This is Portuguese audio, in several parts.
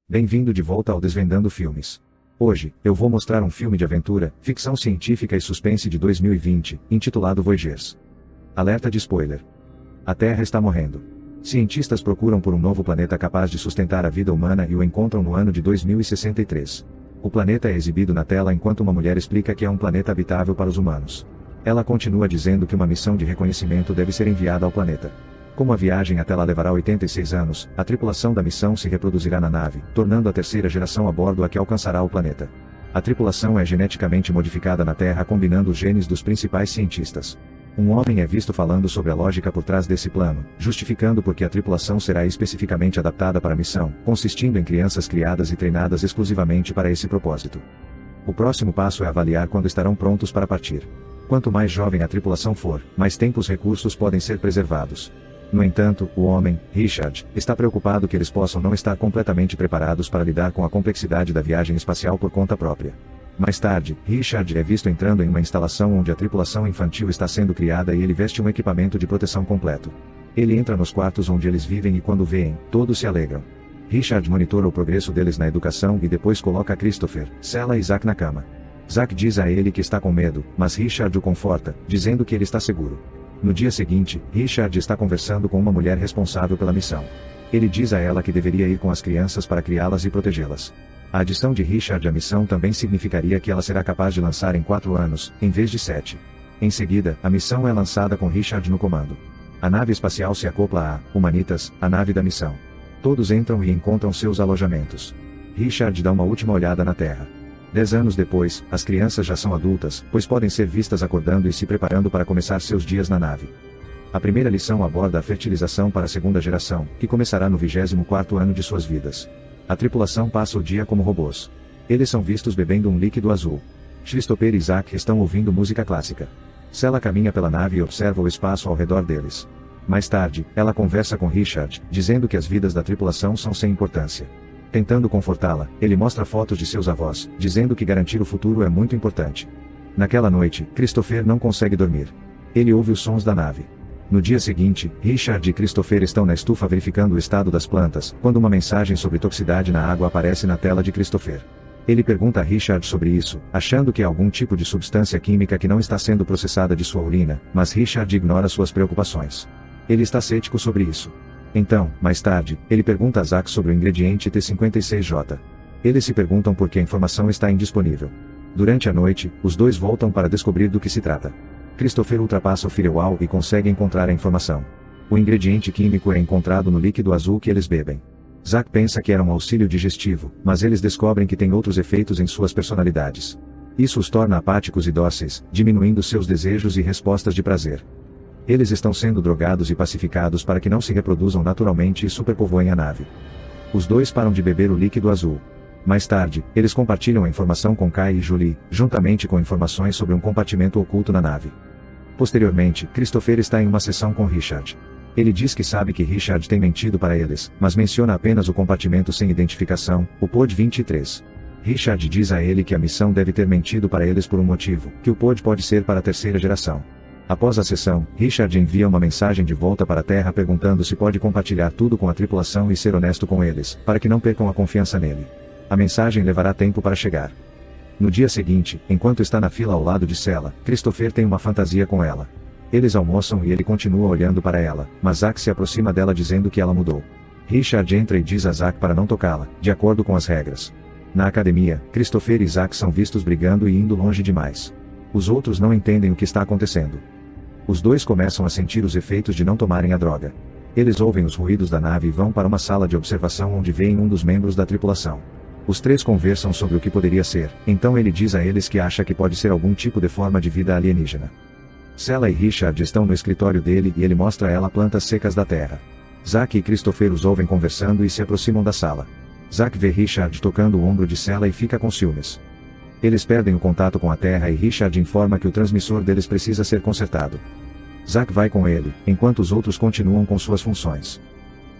Bem-vindo de volta ao Desvendando Filmes. Hoje, eu vou mostrar um filme de aventura, ficção científica e suspense de 2020, intitulado Voyagers. Alerta de spoiler. A Terra está morrendo. Cientistas procuram por um novo planeta capaz de sustentar a vida humana e o encontram no ano de 2063. O planeta é exibido na tela enquanto uma mulher explica que é um planeta habitável para os humanos. Ela continua dizendo que uma missão de reconhecimento deve ser enviada ao planeta. Como a viagem até lá levará 86 anos, a tripulação da missão se reproduzirá na nave, tornando a terceira geração a bordo a que alcançará o planeta. A tripulação é geneticamente modificada na Terra combinando os genes dos principais cientistas. Um homem é visto falando sobre a lógica por trás desse plano, justificando por que a tripulação será especificamente adaptada para a missão, consistindo em crianças criadas e treinadas exclusivamente para esse propósito. O próximo passo é avaliar quando estarão prontos para partir. Quanto mais jovem a tripulação for, mais tempo os recursos podem ser preservados. No entanto, o homem, Richard, está preocupado que eles possam não estar completamente preparados para lidar com a complexidade da viagem espacial por conta própria. Mais tarde, Richard é visto entrando em uma instalação onde a tripulação infantil está sendo criada e ele veste um equipamento de proteção completo. Ele entra nos quartos onde eles vivem e quando veem, todos se alegram. Richard monitora o progresso deles na educação e depois coloca Christopher, Sela e Zack na cama. Zack diz a ele que está com medo, mas Richard o conforta, dizendo que ele está seguro. No dia seguinte, Richard está conversando com uma mulher responsável pela missão. Ele diz a ela que deveria ir com as crianças para criá-las e protegê-las. A adição de Richard à missão também significaria que ela será capaz de lançar em 4 anos, em vez de 7. Em seguida, a missão é lançada com Richard no comando. A nave espacial se acopla a Humanitas, a nave da missão. Todos entram e encontram seus alojamentos. Richard dá uma última olhada na Terra. 10 anos depois, as crianças já são adultas, pois podem ser vistas acordando e se preparando para começar seus dias na nave. A primeira lição aborda a fertilização para a segunda geração, que começará no 24º ano de suas vidas. A tripulação passa o dia como robôs. Eles são vistos bebendo um líquido azul. Christopher e Zack estão ouvindo música clássica. Sela caminha pela nave e observa o espaço ao redor deles. Mais tarde, ela conversa com Richard, dizendo que as vidas da tripulação são sem importância. Tentando confortá-la, ele mostra fotos de seus avós, dizendo que garantir o futuro é muito importante. Naquela noite, Christopher não consegue dormir. Ele ouve os sons da nave. No dia seguinte, Richard e Christopher estão na estufa verificando o estado das plantas, quando uma mensagem sobre toxicidade na água aparece na tela de Christopher. Ele pergunta a Richard sobre isso, achando que é algum tipo de substância química que não está sendo processada de sua urina, mas Richard ignora suas preocupações. Ele está cético sobre isso. Então, mais tarde, ele pergunta a Zack sobre o ingrediente T56J. Eles se perguntam por que a informação está indisponível. Durante a noite, os dois voltam para descobrir do que se trata. Christopher ultrapassa o firewall e consegue encontrar a informação. O ingrediente químico é encontrado no líquido azul que eles bebem. Zack pensa que era um auxílio digestivo, mas eles descobrem que tem outros efeitos em suas personalidades. Isso os torna apáticos e dóceis, diminuindo seus desejos e respostas de prazer. Eles estão sendo drogados e pacificados para que não se reproduzam naturalmente e superpovoem a nave. Os dois param de beber o líquido azul. Mais tarde, eles compartilham a informação com Kai e Julie, juntamente com informações sobre um compartimento oculto na nave. Posteriormente, Christopher está em uma sessão com Richard. Ele diz que sabe que Richard tem mentido para eles, mas menciona apenas o compartimento sem identificação, o Pod 23. Richard diz a ele que a missão deve ter mentido para eles por um motivo, que o Pod pode ser para a terceira geração. Após a sessão, Richard envia uma mensagem de volta para a Terra perguntando se pode compartilhar tudo com a tripulação e ser honesto com eles, para que não percam a confiança nele. A mensagem levará tempo para chegar. No dia seguinte, enquanto está na fila ao lado de Sela, Christopher tem uma fantasia com ela. Eles almoçam e ele continua olhando para ela, mas Zack se aproxima dela dizendo que ela mudou. Richard entra e diz a Zack para não tocá-la, de acordo com as regras. Na academia, Christopher e Zack são vistos brigando e indo longe demais. Os outros não entendem o que está acontecendo. Os dois começam a sentir os efeitos de não tomarem a droga. Eles ouvem os ruídos da nave e vão para uma sala de observação onde veem um dos membros da tripulação. Os três conversam sobre o que poderia ser, então ele diz a eles que acha que pode ser algum tipo de forma de vida alienígena. Sela e Richard estão no escritório dele e ele mostra a ela plantas secas da terra. Zack e Christopher os ouvem conversando e se aproximam da sala. Zack vê Richard tocando o ombro de Sela e fica com ciúmes. Eles perdem o contato com a Terra e Richard informa que o transmissor deles precisa ser consertado. Zack vai com ele, enquanto os outros continuam com suas funções.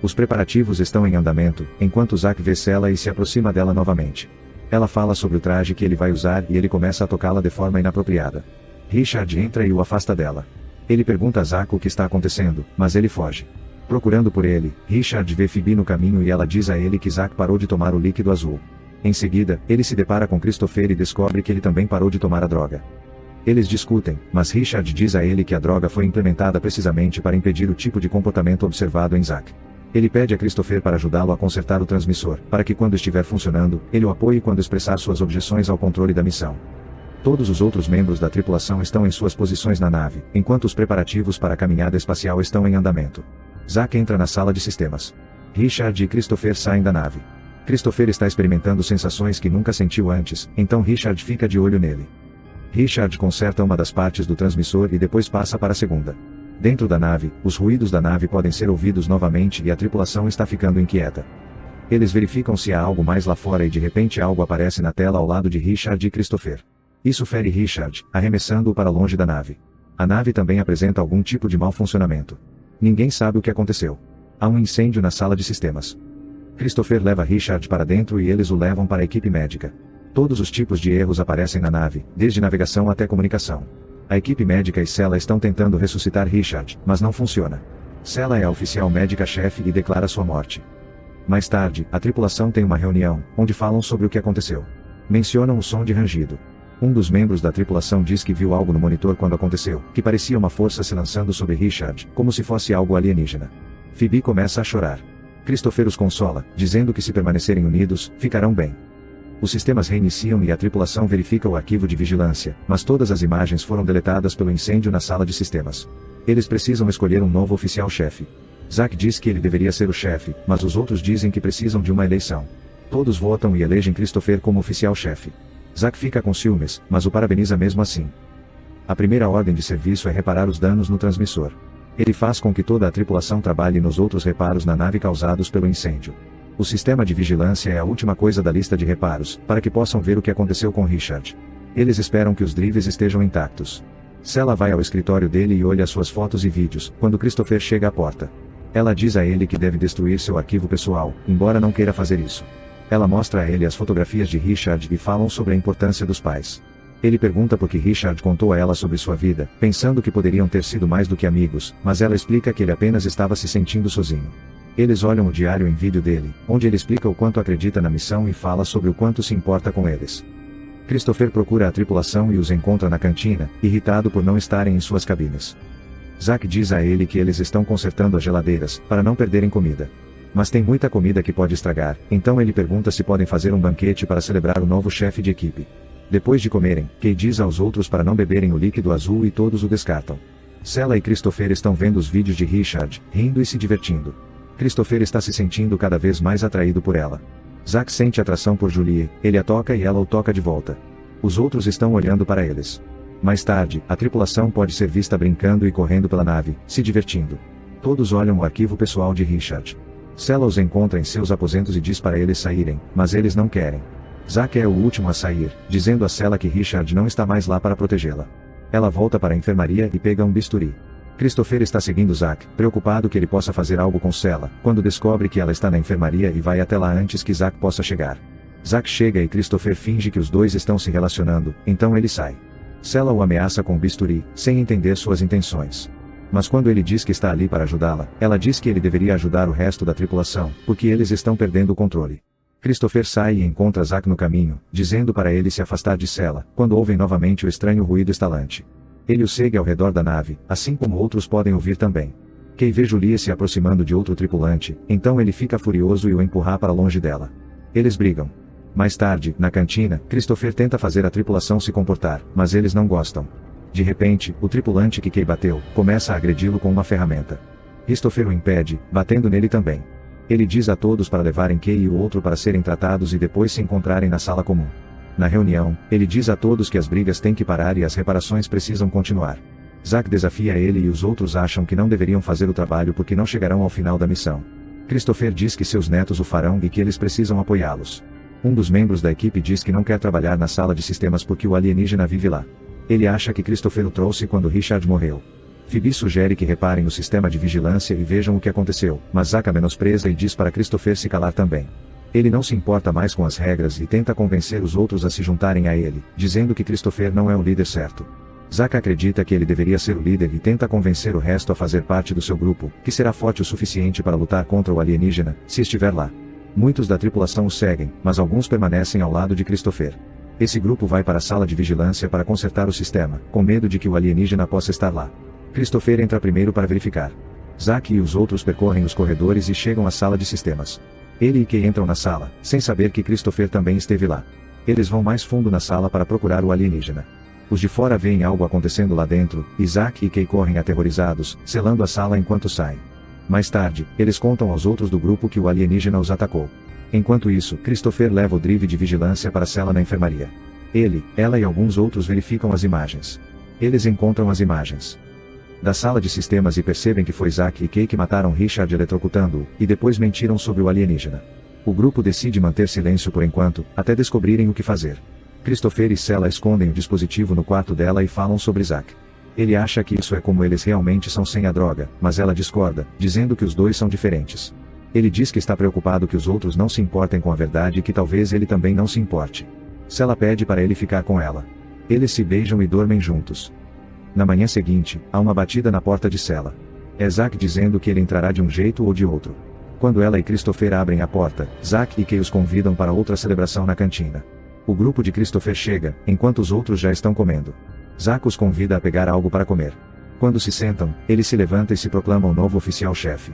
Os preparativos estão em andamento, enquanto Zack vê Sela e se aproxima dela novamente. Ela fala sobre o traje que ele vai usar e ele começa a tocá-la de forma inapropriada. Richard entra e o afasta dela. Ele pergunta a Zack o que está acontecendo, mas ele foge. Procurando por ele, Richard vê Phoebe no caminho e ela diz a ele que Zack parou de tomar o líquido azul. Em seguida, ele se depara com Christopher e descobre que ele também parou de tomar a droga. Eles discutem, mas Richard diz a ele que a droga foi implementada precisamente para impedir o tipo de comportamento observado em Zack. Ele pede a Christopher para ajudá-lo a consertar o transmissor, para que quando estiver funcionando, ele o apoie quando expressar suas objeções ao controle da missão. Todos os outros membros da tripulação estão em suas posições na nave, enquanto os preparativos para a caminhada espacial estão em andamento. Zack entra na sala de sistemas. Richard e Christopher saem da nave. Christopher está experimentando sensações que nunca sentiu antes, então Richard fica de olho nele. Richard conserta uma das partes do transmissor e depois passa para a segunda. Dentro da nave, os ruídos da nave podem ser ouvidos novamente e a tripulação está ficando inquieta. Eles verificam se há algo mais lá fora e de repente algo aparece na tela ao lado de Richard e Christopher. Isso fere Richard, arremessando-o para longe da nave. A nave também apresenta algum tipo de mau funcionamento. Ninguém sabe o que aconteceu. Há um incêndio na sala de sistemas. Christopher leva Richard para dentro e eles o levam para a equipe médica. Todos os tipos de erros aparecem na nave, desde navegação até comunicação. A equipe médica e Sela estão tentando ressuscitar Richard, mas não funciona. Sela é a oficial médica-chefe e declara sua morte. Mais tarde, a tripulação tem uma reunião, onde falam sobre o que aconteceu. Mencionam o som de rangido. Um dos membros da tripulação diz que viu algo no monitor quando aconteceu, que parecia uma força se lançando sobre Richard, como se fosse algo alienígena. Phoebe começa a chorar. Christopher os consola, dizendo que se permanecerem unidos, ficarão bem. Os sistemas reiniciam e a tripulação verifica o arquivo de vigilância, mas todas as imagens foram deletadas pelo incêndio na sala de sistemas. Eles precisam escolher um novo oficial-chefe. Zack diz que ele deveria ser o chefe, mas os outros dizem que precisam de uma eleição. Todos votam e elegem Christopher como oficial-chefe. Zack fica com ciúmes, mas o parabeniza mesmo assim. A primeira ordem de serviço é reparar os danos no transmissor. Ele faz com que toda a tripulação trabalhe nos outros reparos na nave causados pelo incêndio. O sistema de vigilância é a última coisa da lista de reparos, para que possam ver o que aconteceu com Richard. Eles esperam que os drives estejam intactos. Sela vai ao escritório dele e olha suas fotos e vídeos, quando Christopher chega à porta. Ela diz a ele que deve destruir seu arquivo pessoal, embora não queira fazer isso. Ela mostra a ele as fotografias de Richard e falam sobre a importância dos pais. Ele pergunta por que Richard contou a ela sobre sua vida, pensando que poderiam ter sido mais do que amigos, mas ela explica que ele apenas estava se sentindo sozinho. Eles olham o diário em vídeo dele, onde ele explica o quanto acredita na missão e fala sobre o quanto se importa com eles. Christopher procura a tripulação e os encontra na cantina, irritado por não estarem em suas cabines. Zack diz a ele que eles estão consertando as geladeiras, para não perderem comida. Mas tem muita comida que pode estragar, então ele pergunta se podem fazer um banquete para celebrar o novo chefe de equipe. Depois de comerem, Kay diz aos outros para não beberem o líquido azul e todos o descartam. Sela e Christopher estão vendo os vídeos de Richard, rindo e se divertindo. Christopher está se sentindo cada vez mais atraído por ela. Zack sente atração por Julie, ele a toca e ela o toca de volta. Os outros estão olhando para eles. Mais tarde, a tripulação pode ser vista brincando e correndo pela nave, se divertindo. Todos olham o arquivo pessoal de Richard. Sela os encontra em seus aposentos e diz para eles saírem, mas eles não querem. Zack é o último a sair, dizendo a Sela que Richard não está mais lá para protegê-la. Ela volta para a enfermaria e pega um bisturi. Christopher está seguindo Zack, preocupado que ele possa fazer algo com Sela, quando descobre que ela está na enfermaria e vai até lá antes que Zack possa chegar. Zack chega e Christopher finge que os dois estão se relacionando, então ele sai. Sela o ameaça com o bisturi, sem entender suas intenções. Mas quando ele diz que está ali para ajudá-la, ela diz que ele deveria ajudar o resto da tripulação, porque eles estão perdendo o controle. Christopher sai e encontra Zack no caminho, dizendo para ele se afastar de Sela, quando ouvem novamente o estranho ruído estalante. Ele o segue ao redor da nave, assim como outros podem ouvir também. Kay vê Julie se aproximando de outro tripulante, então ele fica furioso e o empurra para longe dela. Eles brigam. Mais tarde, na cantina, Christopher tenta fazer a tripulação se comportar, mas eles não gostam. De repente, o tripulante que Kay bateu, começa a agredi-lo com uma ferramenta. Christopher o impede, batendo nele também. Ele diz a todos para levarem Kay e o outro para serem tratados e depois se encontrarem na sala comum. Na reunião, ele diz a todos que as brigas têm que parar e as reparações precisam continuar. Zack desafia ele e os outros acham que não deveriam fazer o trabalho porque não chegarão ao final da missão. Christopher diz que seus netos o farão e que eles precisam apoiá-los. Um dos membros da equipe diz que não quer trabalhar na sala de sistemas porque o alienígena vive lá. Ele acha que Christopher o trouxe quando Richard morreu. Phoebe sugere que reparem no sistema de vigilância e vejam o que aconteceu, mas Zack a menospreza e diz para Christopher se calar também. Ele não se importa mais com as regras e tenta convencer os outros a se juntarem a ele, dizendo que Christopher não é o líder certo. Zack acredita que ele deveria ser o líder e tenta convencer o resto a fazer parte do seu grupo, que será forte o suficiente para lutar contra o alienígena, se estiver lá. Muitos da tripulação o seguem, mas alguns permanecem ao lado de Christopher. Esse grupo vai para a sala de vigilância para consertar o sistema, com medo de que o alienígena possa estar lá. Christopher entra primeiro para verificar. Zack e os outros percorrem os corredores e chegam à sala de sistemas. Ele e Kay entram na sala, sem saber que Christopher também esteve lá. Eles vão mais fundo na sala para procurar o alienígena. Os de fora veem algo acontecendo lá dentro, e Zack e Kay correm aterrorizados, selando a sala enquanto saem. Mais tarde, eles contam aos outros do grupo que o alienígena os atacou. Enquanto isso, Christopher leva o drive de vigilância para a cela na enfermaria. Ele, ela e alguns outros verificam as imagens. Eles encontram as imagens da sala de sistemas e percebem que foi Zack e Kay que mataram Richard eletrocutando-o, e depois mentiram sobre o alienígena. O grupo decide manter silêncio por enquanto, até descobrirem o que fazer. Christopher e Sela escondem o dispositivo no quarto dela e falam sobre Zack. Ele acha que isso é como eles realmente são sem a droga, mas ela discorda, dizendo que os dois são diferentes. Ele diz que está preocupado que os outros não se importem com a verdade e que talvez ele também não se importe. Sela pede para ele ficar com ela. Eles se beijam e dormem juntos. Na manhã seguinte, há uma batida na porta de Sela. É Zack dizendo que ele entrará de um jeito ou de outro. Quando ela e Christopher abrem a porta, Zack e Kay os convidam para outra celebração na cantina. O grupo de Christopher chega, enquanto os outros já estão comendo. Zack os convida a pegar algo para comer. Quando se sentam, ele se levanta e se proclama o novo oficial-chefe.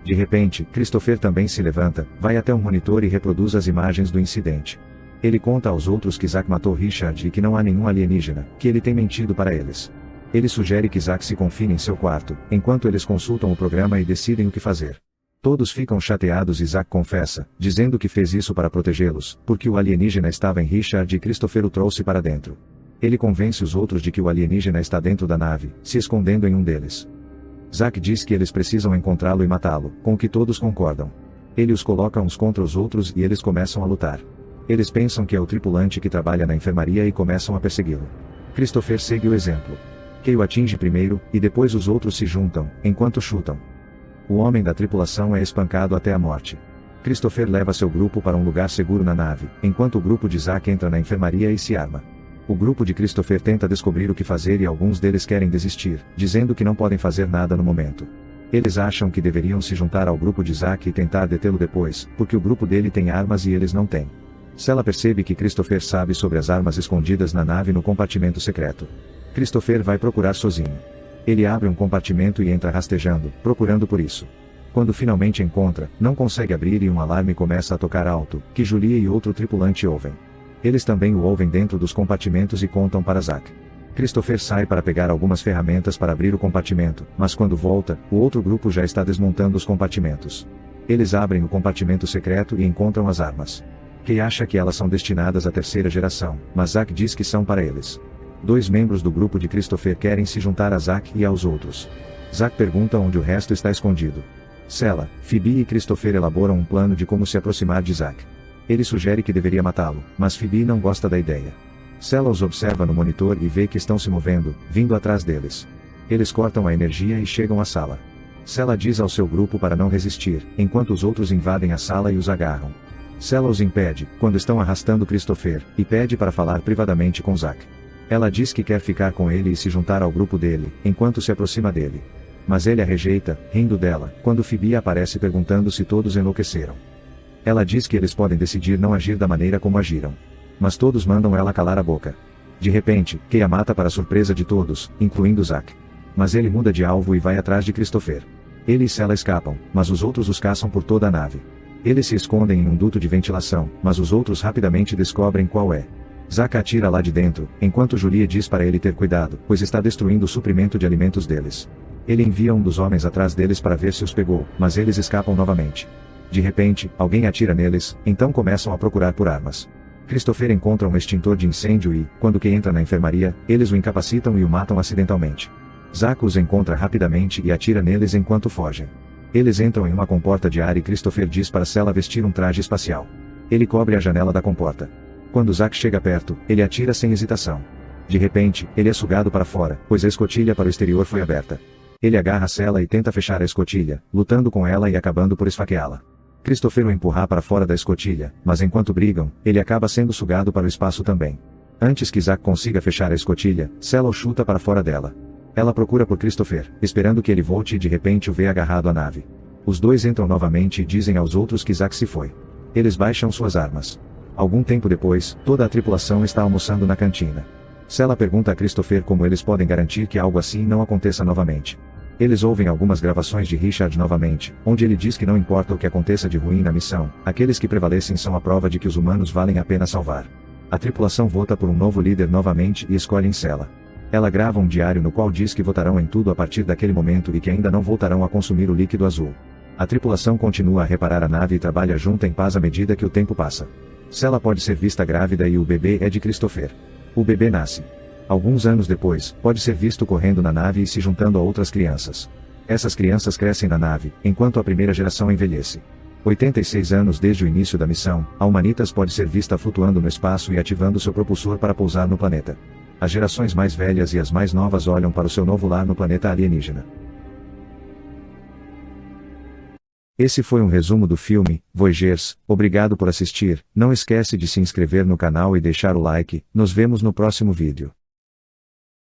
De repente, Christopher também se levanta, vai até um monitor e reproduz as imagens do incidente. Ele conta aos outros que Zack matou Richard e que não há nenhum alienígena, que ele tem mentido para eles. Ele sugere que Zack se confine em seu quarto, enquanto eles consultam o programa e decidem o que fazer. Todos ficam chateados e Zack confessa, dizendo que fez isso para protegê-los, porque o alienígena estava em Richard e Christopher o trouxe para dentro. Ele convence os outros de que o alienígena está dentro da nave, se escondendo em um deles. Zack diz que eles precisam encontrá-lo e matá-lo, com o que todos concordam. Ele os coloca uns contra os outros e eles começam a lutar. Eles pensam que é o tripulante que trabalha na enfermaria e começam a persegui-lo. Christopher segue o exemplo. Kay o atinge primeiro, e depois os outros se juntam, enquanto chutam. O homem da tripulação é espancado até a morte. Christopher leva seu grupo para um lugar seguro na nave, enquanto o grupo de Zack entra na enfermaria e se arma. O grupo de Christopher tenta descobrir o que fazer e alguns deles querem desistir, dizendo que não podem fazer nada no momento. Eles acham que deveriam se juntar ao grupo de Zack e tentar detê-lo depois, porque o grupo dele tem armas e eles não têm. Sela percebe que Christopher sabe sobre as armas escondidas na nave no compartimento secreto. Christopher vai procurar sozinho. Ele abre um compartimento e entra rastejando, procurando por isso. Quando finalmente encontra, não consegue abrir e um alarme começa a tocar alto, que Julia e outro tripulante ouvem. Eles também o ouvem dentro dos compartimentos e contam para Zack. Christopher sai para pegar algumas ferramentas para abrir o compartimento, mas quando volta, o outro grupo já está desmontando os compartimentos. Eles abrem o compartimento secreto e encontram as armas. Kay acha que elas são destinadas à terceira geração, mas Zack diz que são para eles. 2 membros do grupo de Christopher querem se juntar a Zack e aos outros. Zack pergunta onde o resto está escondido. Sela, Phoebe e Christopher elaboram um plano de como se aproximar de Zack. Ele sugere que deveria matá-lo, mas Phoebe não gosta da ideia. Sela os observa no monitor e vê que estão se movendo, vindo atrás deles. Eles cortam a energia e chegam à sala. Sela diz ao seu grupo para não resistir, enquanto os outros invadem a sala e os agarram. Sela os impede, quando estão arrastando Christopher, e pede para falar privadamente com Zack. Ela diz que quer ficar com ele e se juntar ao grupo dele, enquanto se aproxima dele. Mas ele a rejeita, rindo dela, quando Phoebe aparece perguntando se todos enlouqueceram. Ela diz que eles podem decidir não agir da maneira como agiram. Mas todos mandam ela calar a boca. De repente, Kay a mata para surpresa de todos, incluindo Zack. Mas ele muda de alvo e vai atrás de Christopher. Ele e Sela escapam, mas os outros os caçam por toda a nave. Eles se escondem em um duto de ventilação, mas os outros rapidamente descobrem qual é. Zack atira lá de dentro, enquanto Julia diz para ele ter cuidado, pois está destruindo o suprimento de alimentos deles. Ele envia um dos homens atrás deles para ver se os pegou, mas eles escapam novamente. De repente, alguém atira neles, então começam a procurar por armas. Christopher encontra um extintor de incêndio e, quando Kay entra na enfermaria, eles o incapacitam e o matam acidentalmente. Zack os encontra rapidamente e atira neles enquanto fogem. Eles entram em uma comporta de ar e Christopher diz para Sela vestir um traje espacial. Ele cobre a janela da comporta. Quando Zack chega perto, ele atira sem hesitação. De repente, ele é sugado para fora, pois a escotilha para o exterior foi aberta. Ele agarra Sela e tenta fechar a escotilha, lutando com ela e acabando por esfaqueá-la. Christopher o empurra para fora da escotilha, mas enquanto brigam, ele acaba sendo sugado para o espaço também. Antes que Zack consiga fechar a escotilha, Sela o chuta para fora dela. Ela procura por Christopher, esperando que ele volte e de repente o vê agarrado à nave. Os dois entram novamente e dizem aos outros que Zack se foi. Eles baixam suas armas. Algum tempo depois, toda a tripulação está almoçando na cantina. Sela pergunta a Christopher como eles podem garantir que algo assim não aconteça novamente. Eles ouvem algumas gravações de Richard novamente, onde ele diz que não importa o que aconteça de ruim na missão, aqueles que prevalecem são a prova de que os humanos valem a pena salvar. A tripulação vota por um novo líder novamente e escolhem Sela. Ela grava um diário no qual diz que votarão em tudo a partir daquele momento e que ainda não voltarão a consumir o líquido azul. A tripulação continua a reparar a nave e trabalha junta em paz à medida que o tempo passa. Sela pode ser vista grávida e o bebê é de Christopher. O bebê nasce. Alguns anos depois, pode ser visto correndo na nave e se juntando a outras crianças. Essas crianças crescem na nave, enquanto a primeira geração envelhece. 86 anos desde o início da missão, a Humanitas pode ser vista flutuando no espaço e ativando seu propulsor para pousar no planeta. As gerações mais velhas e as mais novas olham para o seu novo lar no planeta alienígena. Esse foi um resumo do filme, Voyagers. Obrigado por assistir, não esquece de se inscrever no canal e deixar o like, nos vemos no próximo vídeo.